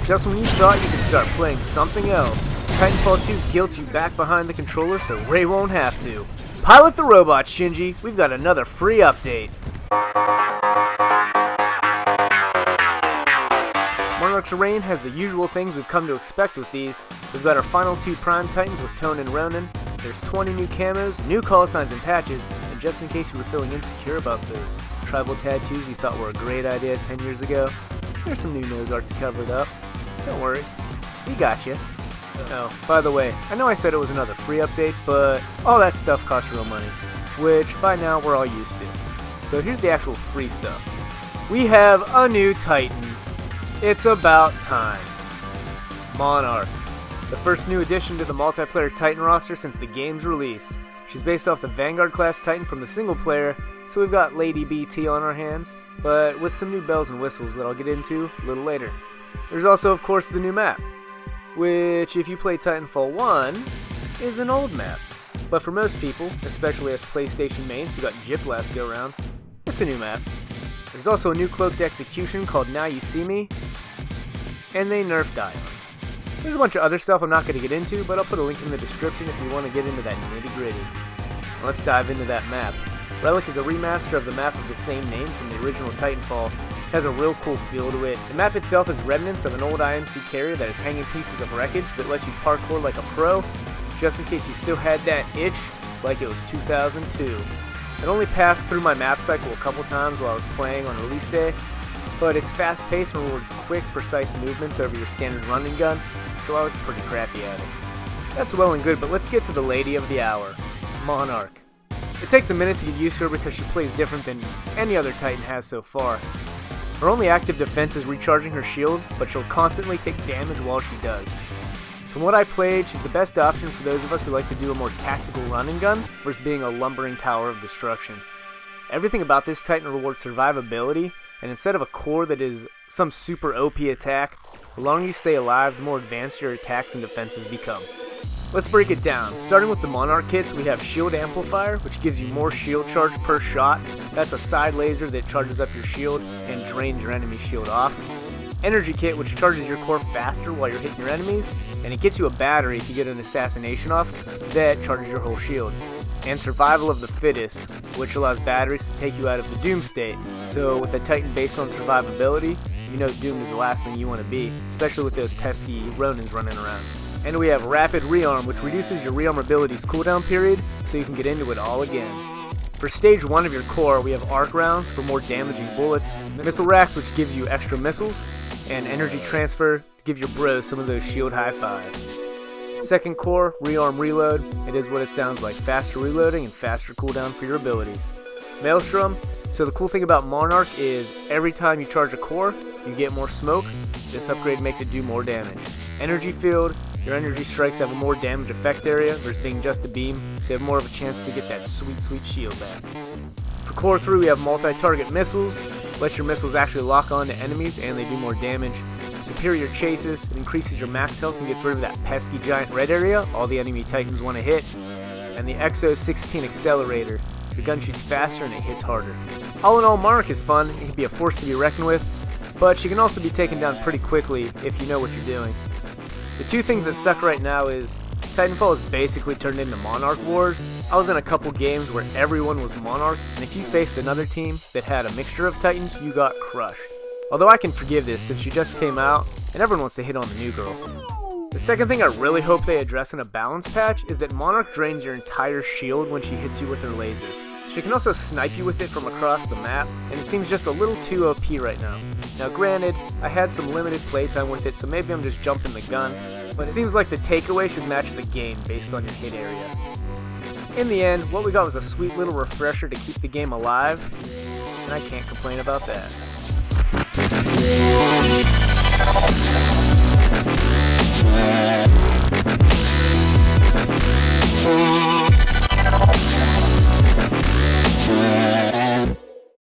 Just when you thought you could start playing something else, Titanfall 2 guilts you back behind the controller so Ray won't have to. Pilot the robot, Shinji. We've got another free update. Monarch Terrain has the usual things we've come to expect with these. We've got our final 2 Prime Titans with Tone and Ronin. There's 20 new camos, new call signs and patches, and just in case you were feeling insecure about those tribal tattoos you thought were a great idea 10 years ago, there's some new nose art to cover it up. Don't worry, we got you. Oh, by the way, I know I said it was another free update, but all that stuff costs real money, which by now we're all used to. So here's the actual free stuff. We have a new Titan. It's about time. Monarch, the first new addition to the multiplayer Titan roster since the game's release. She's based off the Vanguard class Titan from the single player, so we've got Lady BT on our hands, but with some new bells and whistles that I'll get into a little later. There's also, of course, the new map, which, if you play Titanfall 1, is an old map. But for most people, especially us PlayStation mains who got gypped last go around, it's a new map. There's also a new cloaked execution called Now You See Me, and they nerfed Ion. There's a bunch of other stuff I'm not going to get into, but I'll put a link in the description if you want to get into that nitty-gritty. Let's dive into that map. Relic is a remaster of the map of the same name from the original Titanfall. It has a real cool feel to it. The map itself is remnants of an old IMC carrier that is hanging pieces of wreckage that lets you parkour like a pro, just in case you still had that itch like it was 2002. It only passed through my map cycle a couple times while I was playing on release day, but it's fast-paced and rewards quick, precise movements over your standard run and gun, so I was pretty crappy at it. That's well and good, but let's get to the lady of the hour, Monarch. It takes a minute to get used to her because she plays different than any other Titan has so far. Her only active defense is recharging her shield, but she'll constantly take damage while she does. From what I played, she's the best option for those of us who like to do a more tactical run and gun versus being a lumbering tower of destruction. Everything about this Titan rewards survivability, and instead of a core that is some super OP attack, the longer you stay alive, the more advanced your attacks and defenses become. Let's break it down. Starting with the Monarch kits, we have Shield Amplifier, which gives you more shield charge per shot. That's a side laser that charges up your shield and drains your enemy's shield off. Energy Kit, which charges your core faster while you're hitting your enemies, and it gets you a battery if you get an assassination off that charges your whole shield. And Survival of the Fittest, which allows batteries to take you out of the Doom state. So with a Titan based on survivability, you know Doom is the last thing you want to be, especially with those pesky Ronins running around. And we have Rapid Rearm, which reduces your rearm ability's cooldown period, so you can get into it all again. For stage 1 of your core, we have Arc Rounds for more damaging bullets, Missile Racks, which gives you extra missiles, and Energy Transfer to give your bros some of those shield high fives. Second core, Rearm Reload. It is what it sounds like, faster reloading and faster cooldown for your abilities. Maelstrom. So the cool thing about Monarch is every time you charge a core, you get more smoke. This upgrade makes it do more damage. Energy Field. Your energy strikes have a more damage effect area versus being just a beam, so you have more of a chance to get that sweet, sweet shield back. For Core 3, we have multi-target missiles. Let your missiles actually lock on to enemies and they do more damage. Superior Chases, it increases your max health and gets rid of that pesky giant red area all the enemy Titans want to hit. And the Exo 16 Accelerator. Your gun shoots faster and it hits harder. All in all, Monarch is fun and can be a force to be reckoned with, but she can also be taken down pretty quickly if you know what you're doing. The two things that suck right now is Titanfall is basically turned into Monarch Wars. I was in a couple games where everyone was Monarch, and if you faced another team that had a mixture of Titans, you got crushed. Although I can forgive this since she just came out, and everyone wants to hit on the new girl. The second thing I really hope they address in a balance patch is that Monarch drains your entire shield when she hits you with her laser. She can also snipe you with it from across the map, and it seems just a little too OP right now. Now granted, I had some limited playtime with it, so maybe I'm just jumping the gun, but it seems like the takeaway should match the game based on your hit area. In the end, what we got was a sweet little refresher to keep the game alive, and I can't complain about that.